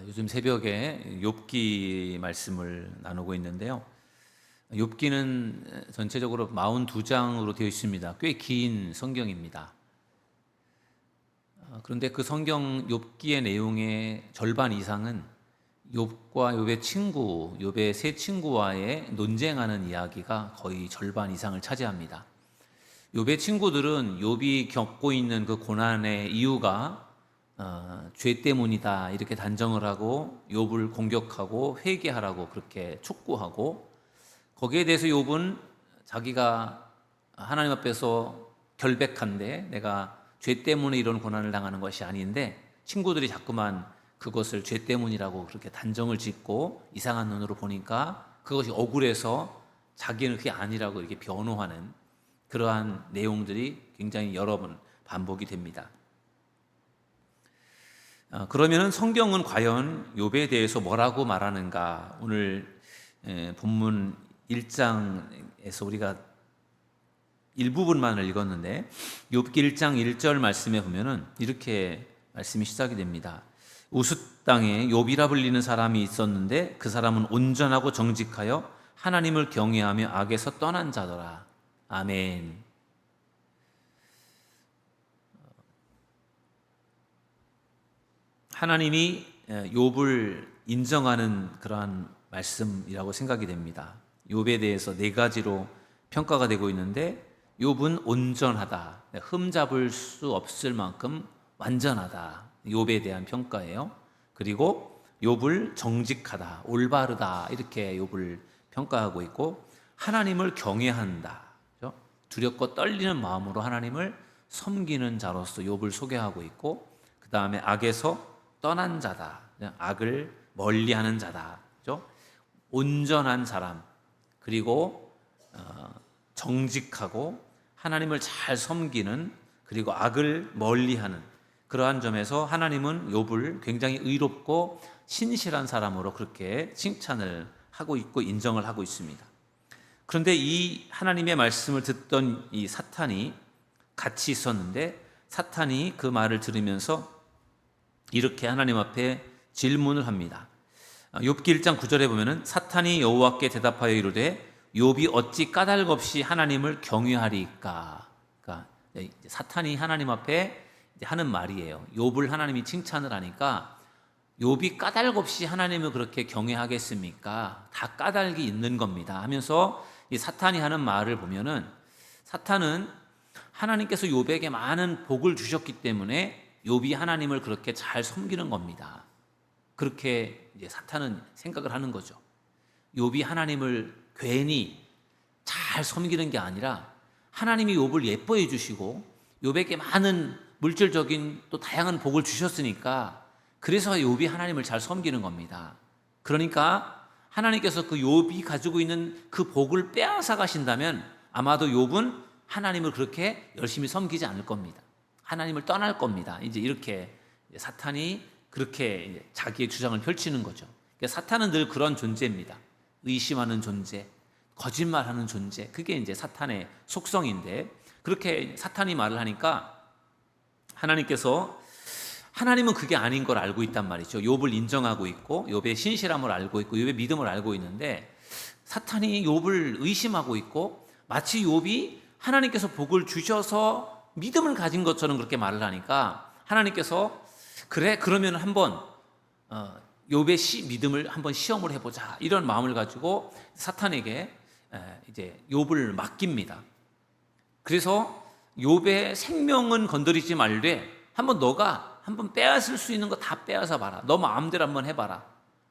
요즘 새벽에 욥기 말씀을 나누고 있는데요. 욥기는 전체적으로 42장으로 되어 있습니다. 꽤 긴 성경입니다. 그런데 그 성경 욥기의 내용의 절반 이상은 욥과 욥의 친구, 욥의 세 친구와의 논쟁하는 이야기가 거의 절반 이상을 차지합니다. 욥의 친구들은 욥이 겪고 있는 그 고난의 이유가 죄 때문이다 이렇게 단정을 하고 욥을 공격하고 회개하라고 그렇게 촉구하고, 거기에 대해서 욥은 자기가 하나님 앞에서 결백한데 내가 죄 때문에 이런 고난을 당하는 것이 아닌데, 친구들이 자꾸만 그것을 죄 때문이라고 그렇게 단정을 짓고 이상한 눈으로 보니까 그것이 억울해서 자기는 그게 아니라고 이렇게 변호하는 그러한 내용들이 굉장히 여러 번 반복이 됩니다. 그러면 성경은 과연 욥에 대해서 뭐라고 말하는가? 오늘 본문 1장에서 우리가 일부분만을 읽었는데 욥기 1장 1절 말씀에 보면은 이렇게 말씀이 시작이 됩니다. 우스 땅에 욥이라 불리는 사람이 있었는데 그 사람은 온전하고 정직하여 하나님을 경외하며 악에서 떠난 자더라. 아멘. 하나님이 욥을 인정하는 그러한 말씀이라고 생각이 됩니다. 욥에 대해서 네 가지로 평가가 되고 있는데, 욥은 온전하다, 흠잡을 수 없을 만큼 완전하다, 욥에 대한 평가예요. 그리고 욥을 정직하다, 올바르다 이렇게 욥을 평가하고 있고, 하나님을 경외한다, 두렵고 떨리는 마음으로 하나님을 섬기는 자로서 욥을 소개하고 있고, 그 다음에 악에서 떠난 자다, 악을 멀리하는 자다, 그렇죠? 온전한 사람, 그리고 정직하고 하나님을 잘 섬기는, 그리고 악을 멀리하는 그러한 점에서 하나님은 욥을 굉장히 의롭고 신실한 사람으로 그렇게 칭찬을 하고 있고 인정을 하고 있습니다. 그런데 이 하나님의 말씀을 듣던 이 사탄이 같이 있었는데, 사탄이 그 말을 들으면서 이렇게 하나님 앞에 질문을 합니다. 욥기 1장 9절에 보면은 사탄이 여호와께 대답하여 이르되 욥이 어찌 까닭 없이 하나님을 경외하리까? 그러니까 사탄이 하나님 앞에 하는 말이에요. 욥을 하나님이 칭찬을 하니까 욥이 까닭 없이 하나님을 그렇게 경외하겠습니까? 다 까닭이 있는 겁니다 하면서 이 사탄이 하는 말을 보면은, 사탄은 하나님께서 욥에게 많은 복을 주셨기 때문에 욥이 하나님을 그렇게 잘 섬기는 겁니다. 그렇게 이제 사탄은 생각을 하는 거죠. 욥이 하나님을 괜히 잘 섬기는 게 아니라 하나님이 욥을 예뻐해 주시고 욥에게 많은 물질적인 또 다양한 복을 주셨으니까, 그래서 욥이 하나님을 잘 섬기는 겁니다. 그러니까 하나님께서 그 욥이 가지고 있는 그 복을 빼앗아 가신다면 아마도 욥은 하나님을 그렇게 열심히 섬기지 않을 겁니다. 하나님을 떠날 겁니다. 이제 이렇게 사탄이 그렇게 자기의 주장을 펼치는 거죠. 그러니까 사탄은 늘 그런 존재입니다. 의심하는 존재, 거짓말하는 존재, 그게 이제 사탄의 속성인데, 그렇게 사탄이 말을 하니까 하나님께서, 하나님은 그게 아닌 걸 알고 있단 말이죠. 욥을 인정하고 있고 욥의 신실함을 알고 있고 욥의 믿음을 알고 있는데, 사탄이 욥을 의심하고 있고 마치 욥이 하나님께서 복을 주셔서 믿음을 가진 것처럼 그렇게 말을 하니까 하나님께서 그래, 그러면 한번 욥의 믿음을 한번 시험을 해보자, 이런 마음을 가지고 사탄에게 이제 욥을 맡깁니다. 그래서 욥의 생명은 건드리지 말되 너가 한번 빼앗을 수 있는 거 다 빼앗아 봐라. 너 마음대로 한번 해봐라.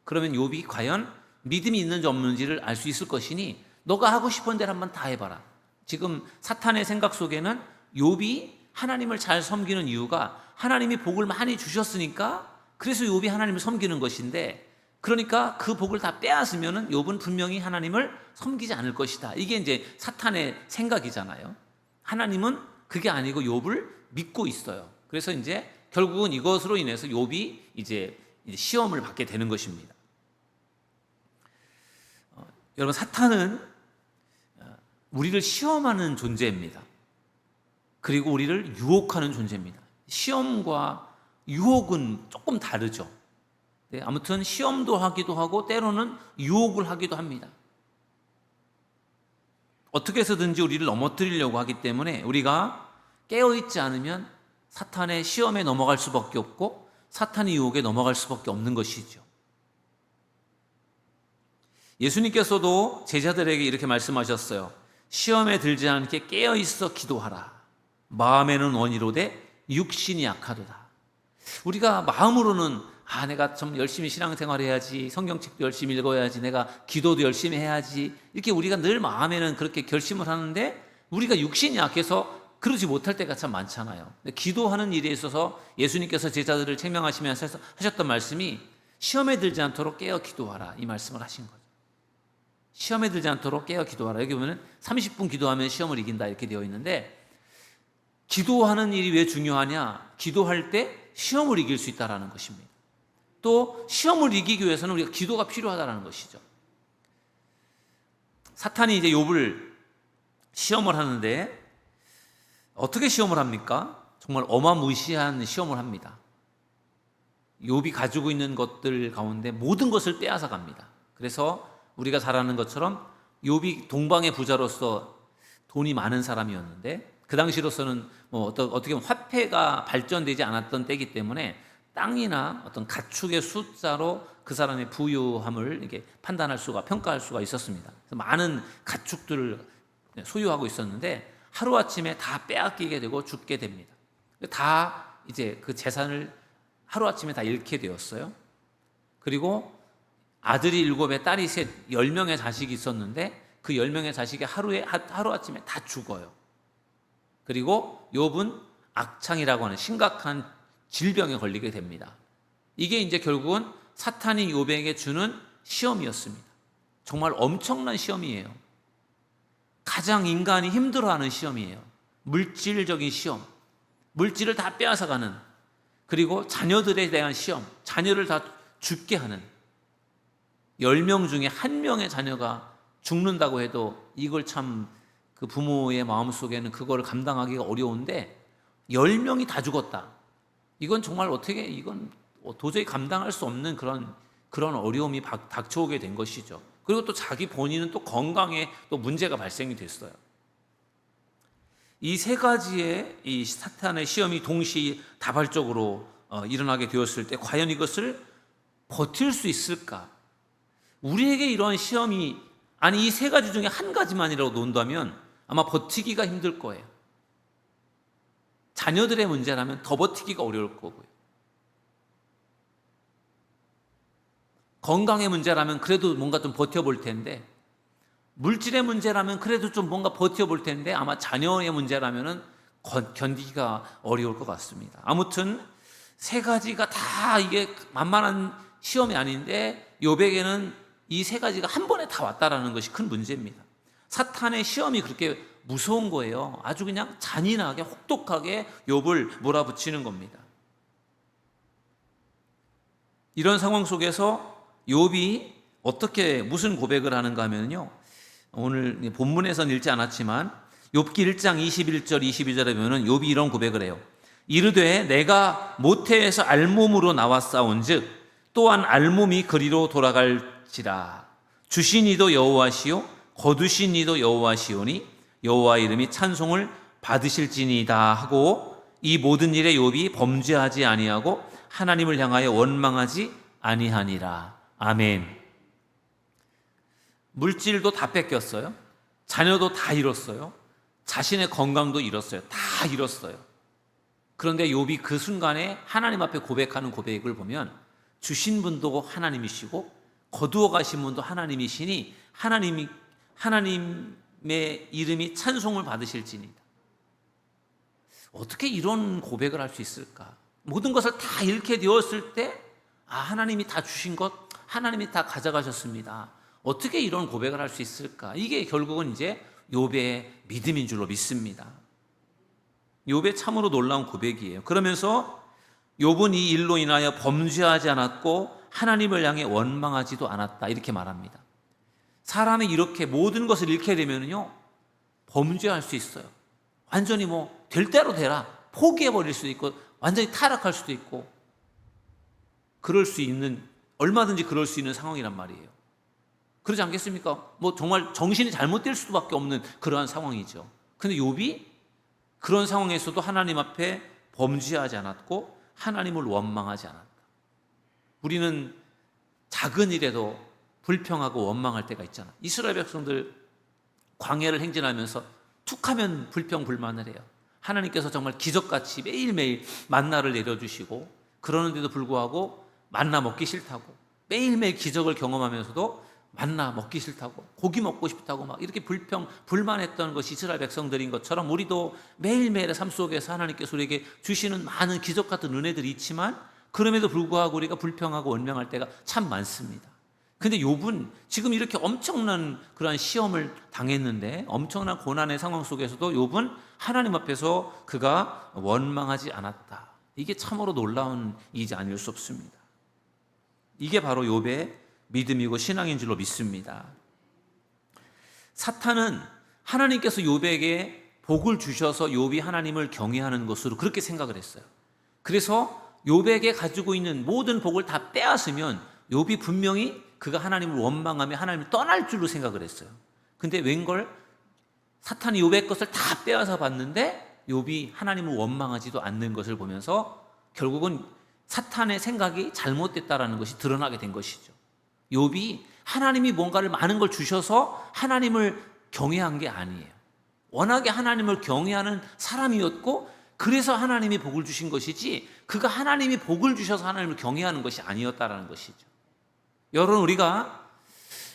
그러면 욥이 과연 믿음이 있는지 없는지를 알 수 있을 것이니 너가 하고 싶은 대로 한번 다 해봐라. 지금 사탄의 생각 속에는 욥이 하나님을 잘 섬기는 이유가 하나님이 복을 많이 주셨으니까, 그래서 욥이 하나님을 섬기는 것인데, 그러니까 그 복을 다 빼앗으면은 욥은 분명히 하나님을 섬기지 않을 것이다. 이게 이제 사탄의 생각이잖아요. 하나님은 그게 아니고 욥을 믿고 있어요. 그래서 이제 결국은 이것으로 인해서 욥이 이제 시험을 받게 되는 것입니다. 여러분, 사탄은 우리를 시험하는 존재입니다. 그리고 우리를 유혹하는 존재입니다. 시험과 유혹은 조금 다르죠. 네, 아무튼 시험도 하기도 하고 때로는 유혹을 하기도 합니다. 어떻게 해서든지 우리를 넘어뜨리려고 하기 때문에 우리가 깨어있지 않으면 사탄의 시험에 넘어갈 수밖에 없고 사탄의 유혹에 넘어갈 수밖에 없는 것이죠. 예수님께서도 제자들에게 이렇게 말씀하셨어요. 시험에 들지 않게 깨어있어 기도하라. 마음에는 원이로되 육신이 약하도다. 우리가 마음으로는 내가 좀 열심히 신앙생활 해야지, 성경책도 열심히 읽어야지, 내가 기도도 열심히 해야지, 이렇게 우리가 늘 마음에는 그렇게 결심을 하는데 우리가 육신이 약해서 그러지 못할 때가 참 많잖아요. 기도하는 일에 있어서 예수님께서 제자들을 책망하시면서 하셨던 말씀이 시험에 들지 않도록 깨어 기도하라, 이 말씀을 하신 거죠. 시험에 들지 않도록 깨어 기도하라. 여기 보면 30분 기도하면 시험을 이긴다 이렇게 되어 있는데, 기도하는 일이 왜 중요하냐? 기도할 때 시험을 이길 수 있다는 것입니다. 또 시험을 이기기 위해서는 우리가 기도가 필요하다는 것이죠. 사탄이 이제 욥을 시험을 하는데 어떻게 시험을 합니까? 정말 어마무시한 시험을 합니다. 욥이 가지고 있는 것들 가운데 모든 것을 빼앗아 갑니다. 그래서 우리가 잘 아는 것처럼 욥이 동방의 부자로서 돈이 많은 사람이었는데, 그 당시로서는 어떻게 보면 화폐가 발전되지 않았던 때이기 때문에 땅이나 어떤 가축의 숫자로 그 사람의 부유함을 이렇게 판단할 수가, 평가할 수가 있었습니다. 그래서 많은 가축들을 소유하고 있었는데 하루아침에 다 빼앗기게 되고 죽게 됩니다. 다 이제 그 재산을 하루아침에 다 잃게 되었어요. 그리고 아들이 7에 딸이 3, 10명의 자식이 있었는데 그 10명의 자식이 하루아침에 다 죽어요. 그리고 욥은 악창이라고 하는 심각한 질병에 걸리게 됩니다. 이게 이제 결국은 사탄이 욥에게 주는 시험이었습니다. 정말 엄청난 시험이에요. 가장 인간이 힘들어하는 시험이에요. 물질적인 시험, 물질을 다 빼앗아가는, 그리고 자녀들에 대한 시험, 자녀를 다 죽게 하는. 10명 중에 1명의 자녀가 죽는다고 해도 이걸 참 그 부모의 마음속에는 그걸 감당하기가 어려운데 10명이 다 죽었다. 이건 정말 이건 도저히 감당할 수 없는 그런 어려움이 닥쳐오게 된 것이죠. 그리고 또 자기 본인은 또 건강에 또 문제가 발생이 됐어요. 이 3가지의 이 사탄의 시험이 동시다발적으로 일어나게 되었을 때 과연 이것을 버틸 수 있을까? 우리에게 이러한 시험이 이 3가지 중에 한 가지만이라고 논다면 아마 버티기가 힘들 거예요. 자녀들의 문제라면 더 버티기가 어려울 거고요. 건강의 문제라면 그래도 뭔가 좀 버텨볼 텐데, 물질의 문제라면 그래도 좀 뭔가 버텨볼 텐데 아마 자녀의 문제라면 견디기가 어려울 것 같습니다. 아무튼 3가지가 다 이게 만만한 시험이 아닌데 욥에게는 이 3가지가 한 번에 다 왔다라는 것이 큰 문제입니다. 사탄의 시험이 그렇게 무서운 거예요. 아주 그냥 잔인하게 혹독하게 욥을 몰아붙이는 겁니다. 이런 상황 속에서 욥이 어떻게 무슨 고백을 하는가 하면요, 오늘 본문에서는 읽지 않았지만 욥기 1장 21절 22절에 보면 욥이 이런 고백을 해요. 이르되 내가 모태에서 알몸으로 나왔사온즉 또한 알몸이 그리로 돌아갈지라. 주신 이도 여호와시요 거두신 이도 여호와시오니 여호와 이름이 찬송을 받으실지니이다 하고, 이 모든 일에 욥이 범죄하지 아니하고 하나님을 향하여 원망하지 아니하니라. 아멘. 물질도 다 뺏겼어요. 자녀도 다 잃었어요. 자신의 건강도 잃었어요. 다 잃었어요. 그런데 욥이 그 순간에 하나님 앞에 고백하는 고백을 보면 주신 분도 하나님이시고 거두어 가신 분도 하나님이시니 하나님의 이름이 찬송을 받으실지니이다. 어떻게 이런 고백을 할 수 있을까? 모든 것을 다 잃게 되었을 때 하나님이 다 주신 것, 하나님이 다 가져가셨습니다. 어떻게 이런 고백을 할 수 있을까? 이게 결국은 이제 욥의 믿음인 줄로 믿습니다. 욥의 참으로 놀라운 고백이에요. 그러면서 욥은 이 일로 인하여 범죄하지 않았고 하나님을 향해 원망하지도 않았다, 이렇게 말합니다. 사람이 이렇게 모든 것을 잃게 되면요 범죄할 수 있어요. 완전히 될 대로 되라 포기해버릴 수도 있고 완전히 타락할 수도 있고 그럴 수 있는 얼마든지 그럴 수 있는 상황이란 말이에요. 그러지 않겠습니까? 뭐 정말 정신이 잘못될 수밖에 없는 그러한 상황이죠. 근데 욥이 그런 상황에서도 하나님 앞에 범죄하지 않았고 하나님을 원망하지 않았다. 우리는 작은 일에도 불평하고 원망할 때가 있잖아. 이스라엘 백성들 광야를 행진하면서 툭하면 불평불만을 해요. 하나님께서 정말 기적같이 매일매일 만나를 내려주시고, 그러는데도 불구하고 만나 먹기 싫다고, 매일매일 기적을 경험하면서도 만나 먹기 싫다고, 고기 먹고 싶다고 막 이렇게 불만했던 것이 이스라엘 백성들인 것처럼 우리도 매일매일의 삶 속에서 하나님께서 우리에게 주시는 많은 기적 같은 은혜들이 있지만 그럼에도 불구하고 우리가 불평하고 원망할 때가 참 많습니다. 근데 욥은 지금 이렇게 엄청난 그러한 시험을 당했는데, 엄청난 고난의 상황 속에서도 욥은 하나님 앞에서 그가 원망하지 않았다. 이게 참으로 놀라운 일이 아닐 수 없습니다. 이게 바로 욥의 믿음이고 신앙인 줄로 믿습니다. 사탄은 하나님께서 욥에게 복을 주셔서 욥이 하나님을 경외하는 것으로 그렇게 생각을 했어요. 그래서 욥에게 가지고 있는 모든 복을 다 빼앗으면 욥이 분명히 그가 하나님을 원망하며 하나님을 떠날 줄로 생각을 했어요. 근데 웬걸 사탄이 욥의 것을 다 빼앗아 봤는데 욥이 하나님을 원망하지도 않는 것을 보면서 결국은 사탄의 생각이 잘못됐다라는 것이 드러나게 된 것이죠. 욥이 하나님이 뭔가를 많은 걸 주셔서 하나님을 경외한 게 아니에요. 워낙에 하나님을 경외하는 사람이었고 그래서 하나님이 복을 주신 것이지, 그가 하나님이 복을 주셔서 하나님을 경외하는 것이 아니었다라는 것이죠. 여러분,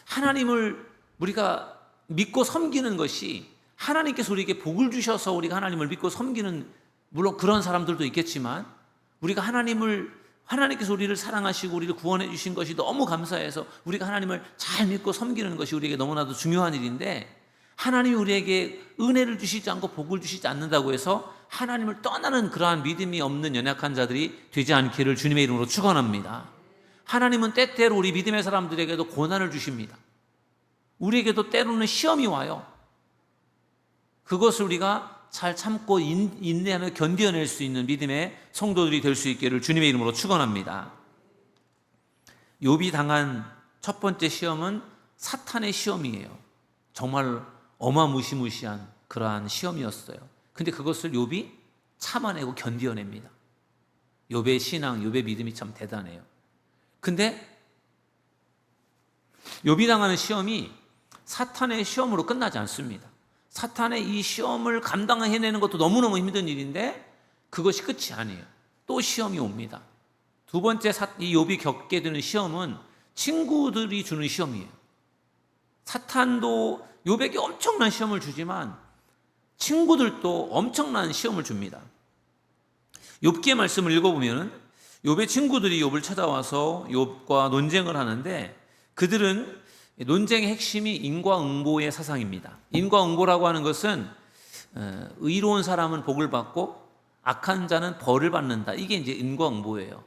하나님을 우리가 믿고 섬기는 것이, 하나님께서 우리에게 복을 주셔서 우리가 하나님을 믿고 섬기는, 물론 그런 사람들도 있겠지만, 우리가 하나님께서 우리를 사랑하시고 우리를 구원해 주신 것이 너무 감사해서 우리가 하나님을 잘 믿고 섬기는 것이 우리에게 너무나도 중요한 일인데, 하나님이 우리에게 은혜를 주시지 않고 복을 주시지 않는다고 해서 하나님을 떠나는 그러한 믿음이 없는 연약한 자들이 되지 않기를 주님의 이름으로 축원합니다. 하나님은 때때로 우리 믿음의 사람들에게도 고난을 주십니다. 우리에게도 때로는 시험이 와요. 그것을 우리가 잘 참고 인내하며 견뎌낼 수 있는 믿음의 성도들이 될 수 있기를 주님의 이름으로 축원합니다. 욥이 당한 첫 번째 시험은 사탄의 시험이에요. 정말 어마무시무시한 그러한 시험이었어요. 근데 그것을 욥이 참아내고 견뎌냅니다. 욥의 신앙, 욥의 믿음이 참 대단해요. 근데 욥이 당하는 시험이 사탄의 시험으로 끝나지 않습니다. 사탄의 이 시험을 감당해내는 것도 너무너무 힘든 일인데 그것이 끝이 아니에요. 또 시험이 옵니다. 두 번째 이 욥이 겪게 되는 시험은 친구들이 주는 시험이에요. 사탄도 욥에게 엄청난 시험을 주지만 친구들도 엄청난 시험을 줍니다. 욥기의 말씀을 읽어보면 욥의 친구들이 욥을 찾아와서 욥과 논쟁을 하는데, 그들은 논쟁의 핵심이 인과응보의 사상입니다. 인과응보라고 하는 것은 의로운 사람은 복을 받고 악한 자는 벌을 받는다. 이게 이제 인과응보예요.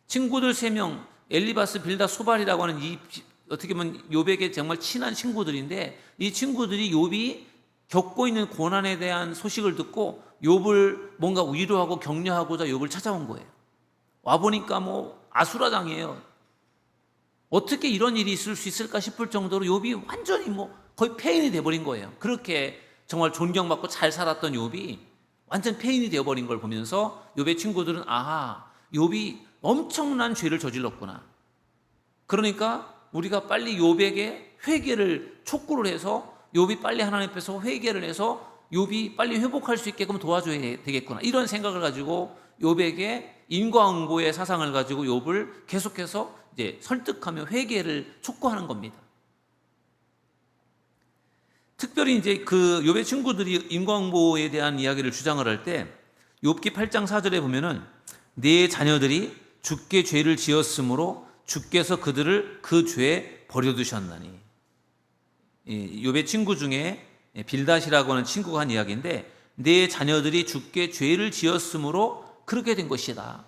친구들 3명, 엘리바스, 빌다, 소발이라고 하는 이 어떻게 보면 욥에게 정말 친한 친구들인데, 이 친구들이 욥이 겪고 있는 고난에 대한 소식을 듣고 욥을 뭔가 위로하고 격려하고자 욥을 찾아온 거예요. 와보니까 아수라장이에요. 어떻게 이런 일이 있을 수 있을까 싶을 정도로 욥이 완전히 거의 폐인이 되어버린 거예요. 그렇게 정말 존경받고 잘 살았던 욥이 완전 폐인이 되어버린 걸 보면서 욥의 친구들은 욥이 엄청난 죄를 저질렀구나. 그러니까 우리가 빨리 욥에게 회개를 촉구를 해서 욥이 빨리 하나님 앞에서 회개를 해서 욥이 빨리 회복할 수 있게끔 도와줘야 되겠구나. 이런 생각을 가지고 욥에게 인과응보의 사상을 가지고 욥을 계속해서 이제 설득하며 회개를 촉구하는 겁니다. 특별히 이제 그 욥의 친구들이 인과응보에 대한 이야기를 주장을 할 때 욥기 8장 4절에 보면은 네 자녀들이 주께 죄를 지었으므로 주께서 그들을 그 죄에 버려두셨나니. 욥의 친구 중에 빌닷이라고 하는 친구가 한 이야기인데, 네 자녀들이 주께 죄를 지었으므로 그렇게 된 것이다.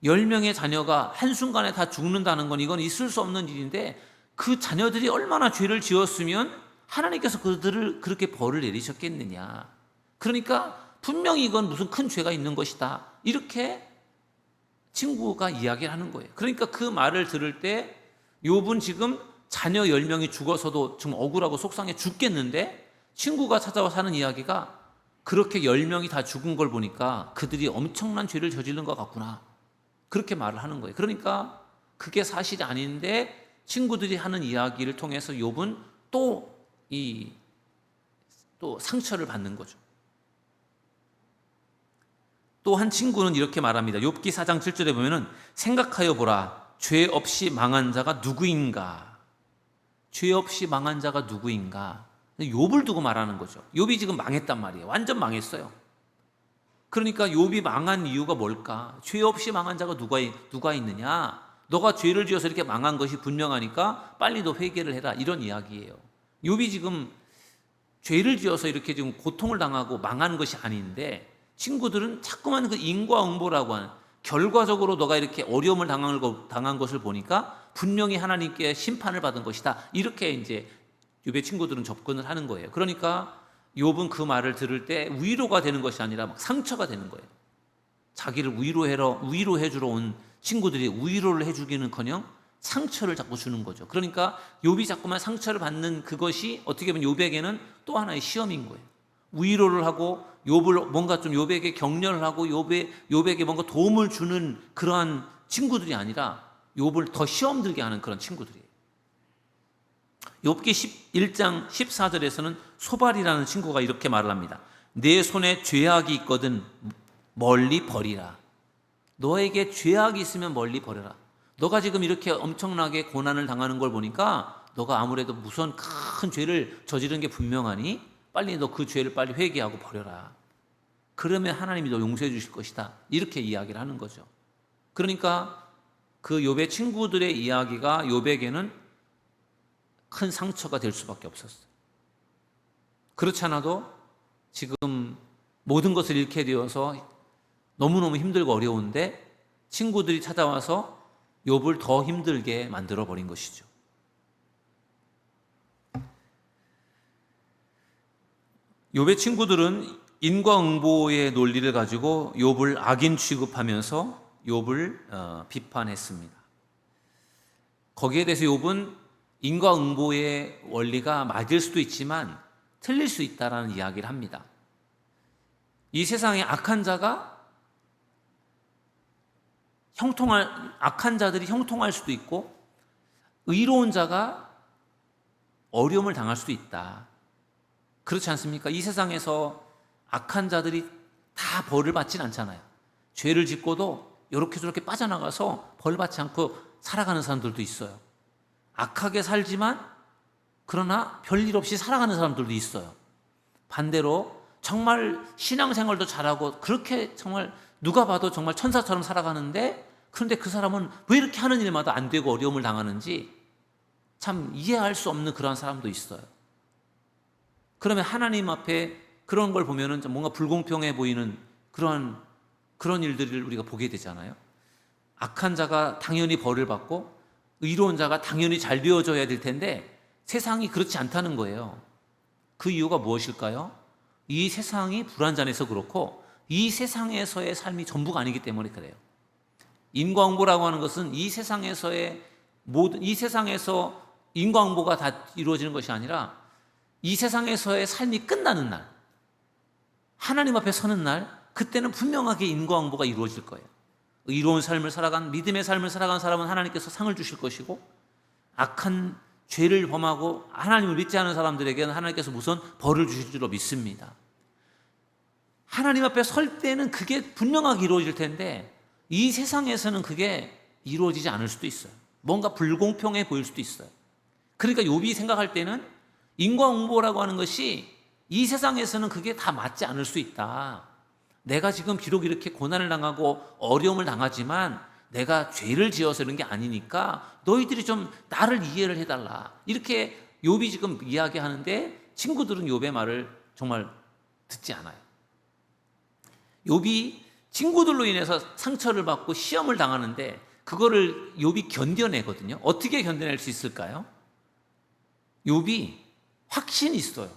10명의 자녀가 한순간에 다 죽는다는 건 이건 있을 수 없는 일인데, 그 자녀들이 얼마나 죄를 지었으면 하나님께서 그들을 그렇게 벌을 내리셨겠느냐. 그러니까 분명히 이건 무슨 큰 죄가 있는 것이다. 이렇게 친구가 이야기를 하는 거예요. 그러니까 그 말을 들을 때 욥은 지금 자녀 10명이 죽어서도 지금 억울하고 속상해 죽겠는데 친구가 찾아와서 하는 이야기가 그렇게 10명이 다 죽은 걸 보니까 그들이 엄청난 죄를 저지른 것 같구나. 그렇게 말을 하는 거예요. 그러니까 그게 사실이 아닌데 친구들이 하는 이야기를 통해서 욥은 또 상처를 받는 거죠. 또 한 친구는 이렇게 말합니다. 욥기 4장 7절에 보면은 생각하여 보라. 죄 없이 망한 자가 누구인가? 죄 없이 망한 자가 누구인가? 욥을 두고 말하는 거죠. 욥이 지금 망했단 말이에요. 완전 망했어요. 그러니까 욥이 망한 이유가 뭘까? 죄 없이 망한 자가 누가 있느냐? 너가 죄를 지어서 이렇게 망한 것이 분명하니까 빨리 너 회개를 해라. 이런 이야기예요. 욥이 지금 죄를 지어서 이렇게 지금 고통을 당하고 망한 것이 아닌데 친구들은 자꾸만 그 인과응보라고 하는 결과적으로 너가 이렇게 어려움을 당한 것을 보니까 분명히 하나님께 심판을 받은 것이다. 이렇게 이제 욥의 친구들은 접근을 하는 거예요. 그러니까 욥은 그 말을 들을 때 위로가 되는 것이 아니라 막 상처가 되는 거예요. 자기를 위로해 주러 온 친구들이 위로를 해주기는커녕 상처를 자꾸 주는 거죠. 그러니까 욥이 자꾸만 상처를 받는 그것이 어떻게 보면 욥에게는 또 하나의 시험인 거예요. 위로를 하고 욥을 뭔가 좀 욥에게 격려를 하고 욥에게 뭔가 도움을 주는 그러한 친구들이 아니라 욥을 더 시험 들게 하는 그런 친구들이에요. 욥기 1장 14절에서는 소발이라는 친구가 이렇게 말을 합니다. 내 손에 죄악이 있거든 멀리 버리라. 너에게 죄악이 있으면 멀리 버려라. 너가 지금 이렇게 엄청나게 고난을 당하는 걸 보니까 너가 아무래도 무슨 큰 죄를 저지른 게 분명하니 빨리 너 그 죄를 빨리 회개하고 버려라. 그러면 하나님이 너 용서해 주실 것이다. 이렇게 이야기를 하는 거죠. 그러니까 그 욥의 친구들의 이야기가 욥에게는 큰 상처가 될 수밖에 없었어요. 그렇지 않아도 지금 모든 것을 잃게 되어서 너무너무 힘들고 어려운데 친구들이 찾아와서 욥을 더 힘들게 만들어 버린 것이죠. 욥의 친구들은 인과응보의 논리를 가지고 욥을 악인 취급하면서 욥을 비판했습니다. 거기에 대해서 욥은 인과응보의 원리가 맞을 수도 있지만 틀릴 수 있다라는 이야기를 합니다. 이 세상에 악한 자들이 형통할 수도 있고 의로운 자가 어려움을 당할 수도 있다. 그렇지 않습니까? 이 세상에서 악한 자들이 다 벌을 받진 않잖아요. 죄를 짓고도 이렇게 저렇게 빠져나가서 벌 받지 않고 살아가는 사람들도 있어요. 악하게 살지만 그러나 별일 없이 살아가는 사람들도 있어요. 반대로 정말 신앙생활도 잘하고 그렇게 정말 누가 봐도 정말 천사처럼 살아가는데 그런데 그 사람은 왜 이렇게 하는 일마다 안 되고 어려움을 당하는지 참 이해할 수 없는 그런 사람도 있어요. 그러면 하나님 앞에 그런 걸 보면은 뭔가 불공평해 보이는 그런 일들을 우리가 보게 되잖아요. 악한 자가 당연히 벌을 받고 의로운 자가 당연히 잘 되어져야 될 텐데 세상이 그렇지 않다는 거예요. 그 이유가 무엇일까요? 이 세상이 불완전해서 그렇고 이 세상에서의 삶이 전부가 아니기 때문에 그래요. 인과응보라고 하는 것은 이 세상에서 인과응보가 다 이루어지는 것이 아니라 이 세상에서의 삶이 끝나는 날, 하나님 앞에 서는 날, 그때는 분명하게 인과응보가 이루어질 거예요. 의로운 삶을 살아간, 믿음의 삶을 살아간 사람은 하나님께서 상을 주실 것이고 악한 죄를 범하고 하나님을 믿지 않은 사람들에게는 하나님께서 우선 벌을 주실 줄로 믿습니다. 하나님 앞에 설 때는 그게 분명하게 이루어질 텐데 이 세상에서는 그게 이루어지지 않을 수도 있어요. 뭔가 불공평해 보일 수도 있어요. 그러니까 욥이 생각할 때는 인과응보라고 하는 것이 이 세상에서는 그게 다 맞지 않을 수 있다. 내가 지금 비록 이렇게 고난을 당하고 어려움을 당하지만 내가 죄를 지어서 이런 게 아니니까 너희들이 좀 나를 이해를 해달라. 이렇게 욥이 지금 이야기하는데 친구들은 욥의 말을 정말 듣지 않아요. 욥이 친구들로 인해서 상처를 받고 시험을 당하는데 그거를 욥이 견뎌내거든요. 어떻게 견뎌낼 수 있을까요? 욥이 확신이 있어요.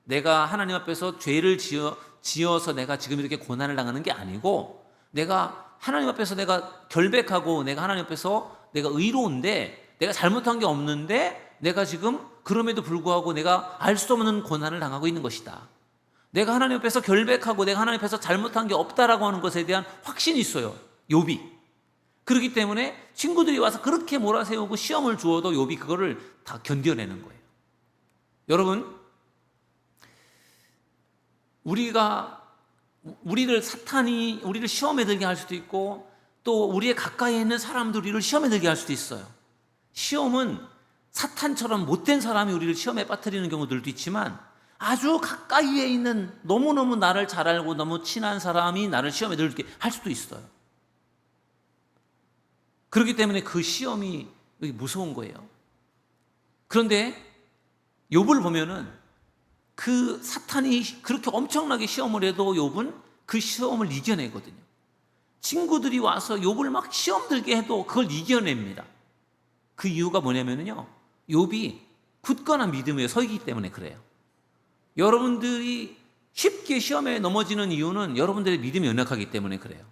내가 하나님 앞에서 죄를 지어서 내가 지금 이렇게 고난을 당하는 게 아니고 내가 하나님 앞에서 내가 결백하고 내가 하나님 앞에서 내가 의로운데 내가 잘못한 게 없는데 내가 지금 그럼에도 불구하고 내가 알 수 없는 고난을 당하고 있는 것이다. 내가 하나님 앞에서 결백하고 내가 하나님 앞에서 잘못한 게 없다라고 하는 것에 대한 확신이 있어요. 욥이. 그렇기 때문에 친구들이 와서 그렇게 몰아세우고 시험을 주어도 욥이 그거를 다 견뎌내는 거예요. 여러분, 우리를 사탄이 우리를 시험에 들게 할 수도 있고 또 우리의 가까이에 있는 사람들이 우리를 시험에 들게 할 수도 있어요. 시험은 사탄처럼 못된 사람이 우리를 시험에 빠뜨리는 경우들도 있지만 아주 가까이에 있는 너무너무 나를 잘 알고 너무 친한 사람이 나를 시험에 들게 할 수도 있어요. 그렇기 때문에 그 시험이 무서운 거예요. 그런데 욥을 보면은 그 사탄이 그렇게 엄청나게 시험을 해도 욥은 그 시험을 이겨내거든요. 친구들이 와서 욥을 막 시험 들게 해도 그걸 이겨냅니다. 그 이유가 뭐냐면요, 욥이 굳건한 믿음에 서 있기 때문에 그래요. 여러분들이 쉽게 시험에 넘어지는 이유는 여러분들의 믿음이 연약하기 때문에 그래요.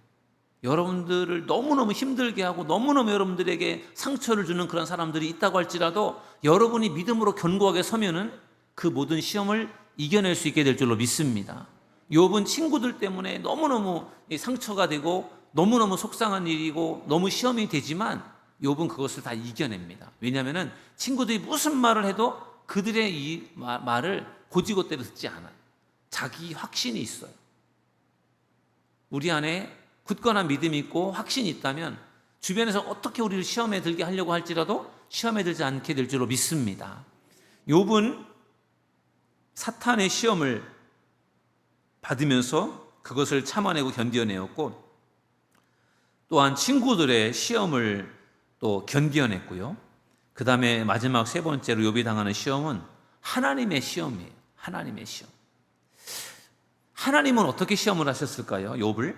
여러분들을 너무너무 힘들게 하고 너무너무 여러분들에게 상처를 주는 그런 사람들이 있다고 할지라도 여러분이 믿음으로 견고하게 서면은 그 모든 시험을 이겨낼 수 있게 될 줄로 믿습니다. 욥은 친구들 때문에 너무너무 상처가 되고 너무너무 속상한 일이고 너무 시험이 되지만 욥은 그것을 다 이겨냅니다. 왜냐하면 친구들이 무슨 말을 해도 그들의 이 말을 고지고대로 듣지 않아요. 자기 확신이 있어요. 우리 안에 굳건한 믿음이 있고 확신이 있다면 주변에서 어떻게 우리를 시험에 들게 하려고 할지라도 시험에 들지 않게 될 줄로 믿습니다. 욥은 사탄의 시험을 받으면서 그것을 참아내고 견뎌내었고 또한 친구들의 시험을 또 견뎌냈고요. 그 다음에 마지막 세 번째로 욥이 당하는 시험은 하나님의 시험이에요. 하나님의 시험. 하나님은 어떻게 시험을 하셨을까요? 욥을?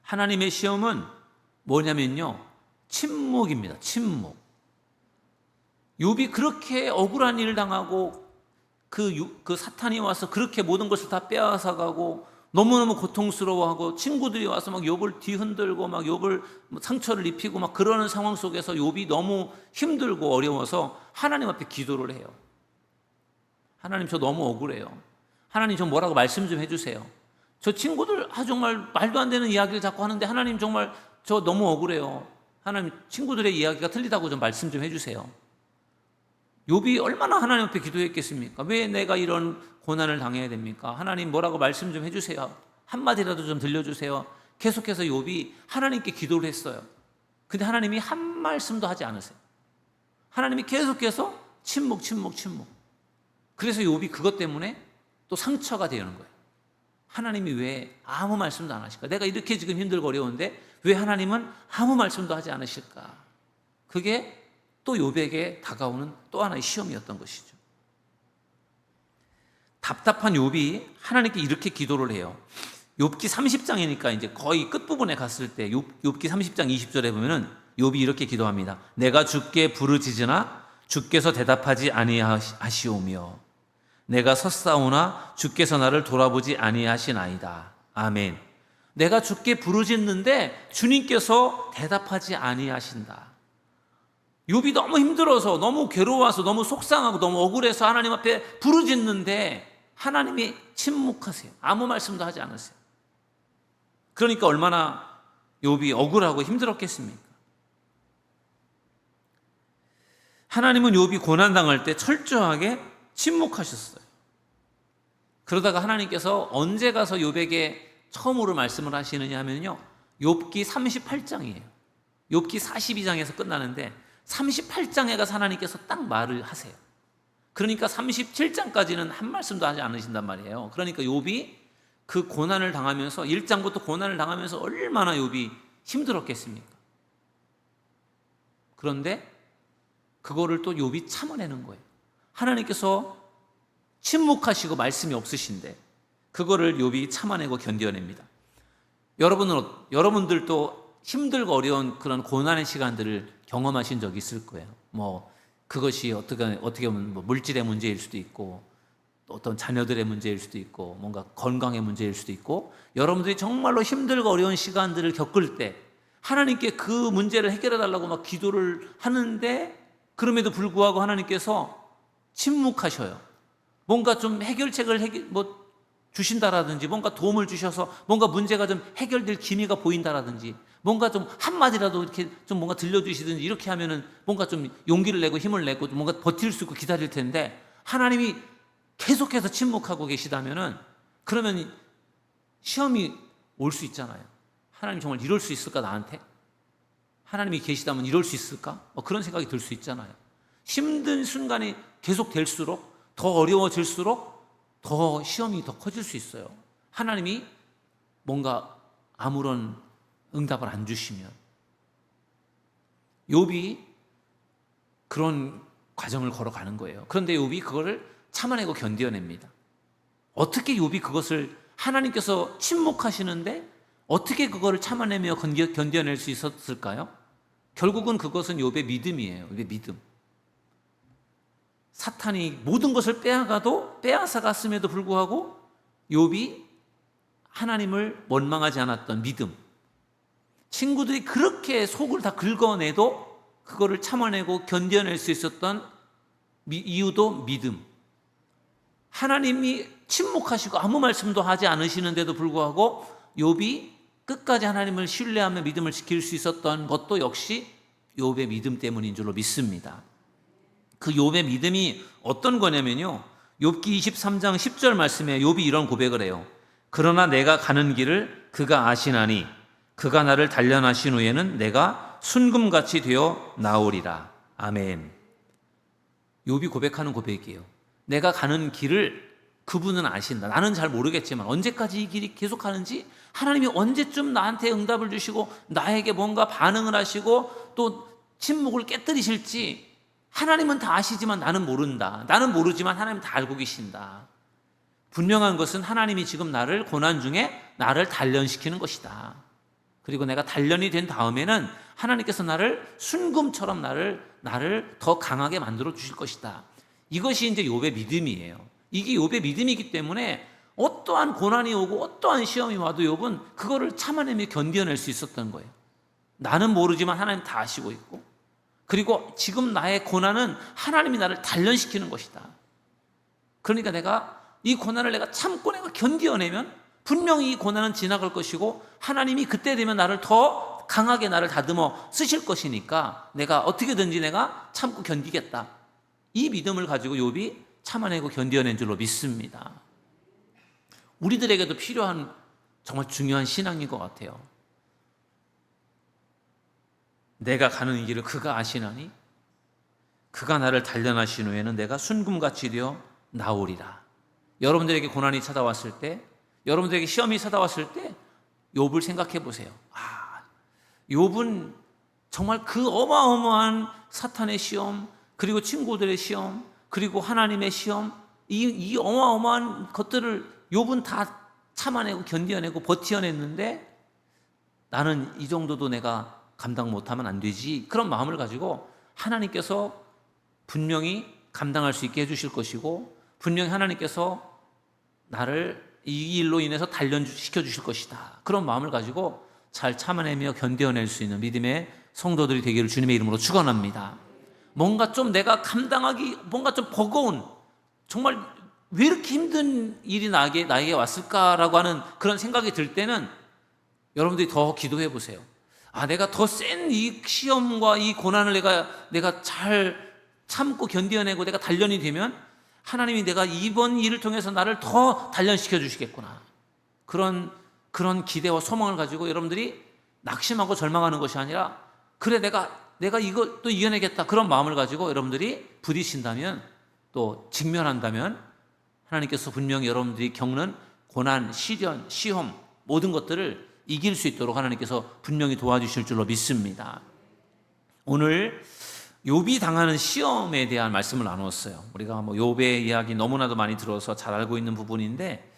하나님의 시험은 뭐냐면요, 침묵입니다. 침묵. 욥이 그렇게 억울한 일을 당하고 그 사탄이 와서 그렇게 모든 것을 다 빼앗아가고 너무너무 고통스러워하고 친구들이 와서 막 욥을 뒤흔들고 막 욥을 상처를 입히고 막 그러는 상황 속에서 욥이 너무 힘들고 어려워서 하나님 앞에 기도를 해요. 하나님, 저 너무 억울해요. 하나님, 저 뭐라고 말씀 좀 해주세요. 저 친구들 정말 말도 안 되는 이야기를 자꾸 하는데 하나님, 정말 저 너무 억울해요. 하나님, 친구들의 이야기가 틀리다고 좀 말씀 좀 해주세요. 욥이 얼마나 하나님 앞에 기도했겠습니까? 왜 내가 이런 고난을 당해야 됩니까? 하나님, 뭐라고 말씀 좀 해주세요. 한마디라도 좀 들려주세요. 계속해서 욥이 하나님께 기도를 했어요. 근데 하나님이 한 말씀도 하지 않으세요. 하나님이 계속해서 침묵. 그래서 욥이 그것 때문에 또 상처가 되는 거예요. 하나님이 왜 아무 말씀도 안 하실까? 내가 이렇게 지금 힘들고 어려운데 왜 하나님은 아무 말씀도 하지 않으실까? 그게 또 욥에게 다가오는 또 하나의 시험이었던 것이죠. 답답한 욥이 하나님께 이렇게 기도를 해요. 욥기 30장이니까 이제 거의 끝부분에 갔을 때 욥기 30장 20절에 보면은 욥이 이렇게 기도합니다. 내가 주께 부르짖으나 주께서 대답하지 아니하시오며 내가 섰사오나 주께서 나를 돌아보지 아니하시나이다. 아멘. 내가 주께 부르짖는데 주님께서 대답하지 아니하신다. 욥이 너무 힘들어서 너무 괴로워서 너무 속상하고 너무 억울해서 하나님 앞에 부르짖는데 하나님이 침묵하세요. 아무 말씀도 하지 않으세요. 그러니까 얼마나 욥이 억울하고 힘들었겠습니까? 하나님은 욥이 고난당할 때 철저하게 침묵하셨어요. 그러다가 하나님께서 언제 가서 욥에게 처음으로 말씀을 하시느냐 하면요, 욥기 38장이에요. 욥기 42장에서 끝나는데 38장에 가서 하나님께서 딱 말을 하세요. 그러니까 37장까지는 한 말씀도 하지 않으신단 말이에요. 그러니까 욥이 그 고난을 당하면서 1장부터 고난을 당하면서 얼마나 욥이 힘들었겠습니까? 그런데 그거를 또 욥이 참아내는 거예요. 하나님께서 침묵하시고 말씀이 없으신데 그거를 욥이 참아내고 견뎌냅니다. 여러분들도 힘들고 어려운 그런 고난의 시간들을 경험하신 적이 있을 거예요. 그것이 어떻게 보면 물질의 문제일 수도 있고 또 어떤 자녀들의 문제일 수도 있고 뭔가 건강의 문제일 수도 있고 여러분들이 정말로 힘들고 어려운 시간들을 겪을 때 하나님께 그 문제를 해결해 달라고 막 기도를 하는데 그럼에도 불구하고 하나님께서 침묵하셔요. 뭔가 좀 해결책을 주신다라든지 뭔가 도움을 주셔서 뭔가 문제가 좀 해결될 기미가 보인다라든지 뭔가 좀 한마디라도 이렇게 좀 뭔가 들려주시든지 이렇게 하면은 뭔가 좀 용기를 내고 힘을 내고 뭔가 버틸 수 있고 기다릴 텐데 하나님이 계속해서 침묵하고 계시다면은 그러면 시험이 올 수 있잖아요. 하나님 정말 이럴 수 있을까 나한테? 하나님이 계시다면 이럴 수 있을까? 그런 생각이 들 수 있잖아요. 힘든 순간이 계속 될수록 더 어려워질수록 더 시험이 더 커질 수 있어요. 하나님이 뭔가 아무런 응답을 안 주시면 욥이 그런 과정을 걸어가는 거예요. 그런데 욥이 그거를 참아내고 견뎌냅니다. 어떻게 욥이 그것을 하나님께서 침묵하시는데 어떻게 그거를 참아내며 견뎌낼 수 있었을까요? 결국은 그것은 욥의 믿음이에요. 욥의 믿음. 사탄이 모든 것을 빼앗아 갔음에도 불구하고 욥이 하나님을 원망하지 않았던 믿음. 친구들이 그렇게 속을 다 긁어내도 그거를 참아내고 견뎌낼 수 있었던 이유도 믿음. 하나님이 침묵하시고 아무 말씀도 하지 않으시는데도 불구하고 욥이 끝까지 하나님을 신뢰하며 믿음을 지킬 수 있었던 것도 역시 욥의 믿음 때문인 줄로 믿습니다. 그 욥의 믿음이 어떤 거냐면요, 욥기 23장 10절 말씀에 욥이 이런 고백을 해요. 그러나 내가 가는 길을 그가 아시나니 그가 나를 단련하신 후에는 내가 순금같이 되어 나오리라. 아멘. 욥이 고백하는 고백이에요. 내가 가는 길을 그분은 아신다. 나는 잘 모르겠지만 언제까지 이 길이 계속 가는지 하나님이 언제쯤 나한테 응답을 주시고 나에게 뭔가 반응을 하시고 또 침묵을 깨뜨리실지 하나님은 다 아시지만 나는 모른다. 나는 모르지만 하나님은 다 알고 계신다. 분명한 것은 하나님이 지금 나를 고난 중에 나를 단련시키는 것이다. 그리고 내가 단련이 된 다음에는 하나님께서 나를 순금처럼 나를 더 강하게 만들어 주실 것이다. 이것이 이제 욥의 믿음이에요. 이게 욥의 믿음이기 때문에 어떠한 고난이 오고 어떠한 시험이 와도 욥은 그거를 참아내며 견뎌낼 수 있었던 거예요. 나는 모르지만 하나님 다 아시고 있고 그리고 지금 나의 고난은 하나님이 나를 단련시키는 것이다. 그러니까 내가 이 고난을 내가 참고 내가 견뎌내면 분명히 이 고난은 지나갈 것이고 하나님이 그때 되면 나를 더 강하게 나를 다듬어 쓰실 것이니까 내가 어떻게든지 내가 참고 견디겠다. 이 믿음을 가지고 욥이 참아내고 견뎌낸 줄로 믿습니다. 우리들에게도 필요한 정말 중요한 신앙인 것 같아요. 내가 가는 길을 그가 아시나니 그가 나를 단련하신 후에는 내가 순금같이 되어 나오리라. 여러분들에게 고난이 찾아왔을 때, 여러분들에게 시험이 찾아왔을 때 욥을 생각해 보세요. 욥은 정말 그 어마어마한 사탄의 시험, 그리고 친구들의 시험, 그리고 하나님의 시험, 이 어마어마한 것들을 욥은 다 참아내고 견뎌내고 버텨냈는데 나는 이 정도도 내가 감당 못하면 안 되지. 그런 마음을 가지고 하나님께서 분명히 감당할 수 있게 해주실 것이고 분명히 하나님께서 나를 이 일로 인해서 단련시켜 주실 것이다. 그런 마음을 가지고 잘 참아내며 견뎌낼 수 있는 믿음의 성도들이 되기를 주님의 이름으로 축원합니다. 뭔가 좀 내가 감당하기 뭔가 좀 버거운 정말 왜 이렇게 힘든 일이 나에게 왔을까라고 하는 그런 생각이 들 때는 여러분들이 더 기도해 보세요. 내가 더 센 이 시험과 이 고난을 내가 잘 참고 견뎌내고 내가 단련이 되면 하나님이 내가 이번 일을 통해서 나를 더 단련시켜 주시겠구나. 그런 기대와 소망을 가지고 여러분들이 낙심하고 절망하는 것이 아니라 그래 내가 이것도 이겨내겠다. 그런 마음을 가지고 여러분들이 부딪힌다면 또 직면한다면 하나님께서 분명히 여러분들이 겪는 고난, 시련, 시험 모든 것들을 이길 수 있도록 하나님께서 분명히 도와주실 줄로 믿습니다. 오늘 욥이 당하는 시험에 대한 말씀을 나누었어요. 우리가 욥의 이야기 너무나도 많이 들어서 잘 알고 있는 부분인데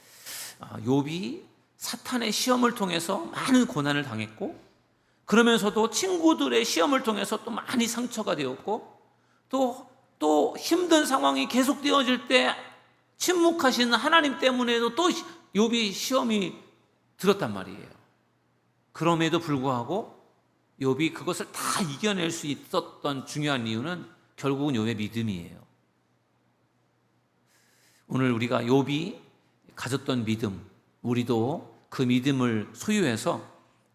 욥이 사탄의 시험을 통해서 많은 고난을 당했고 그러면서도 친구들의 시험을 통해서 또 많이 상처가 되었고 또 힘든 상황이 계속되어질 때 침묵하시는 하나님 때문에도 또 욥이 시험이 들었단 말이에요. 그럼에도 불구하고 욥이 그것을 다 이겨낼 수 있었던 중요한 이유는 결국은 욥의 믿음이에요. 오늘 우리가 욥이 가졌던 믿음, 우리도 그 믿음을 소유해서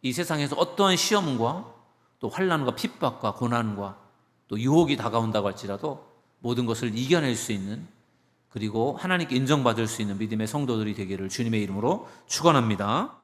이 세상에서 어떠한 시험과 또 환난과 핍박과 고난과 또 유혹이 다가온다고 할지라도 모든 것을 이겨낼 수 있는, 그리고 하나님께 인정받을 수 있는 믿음의 성도들이 되기를 주님의 이름으로 축원합니다.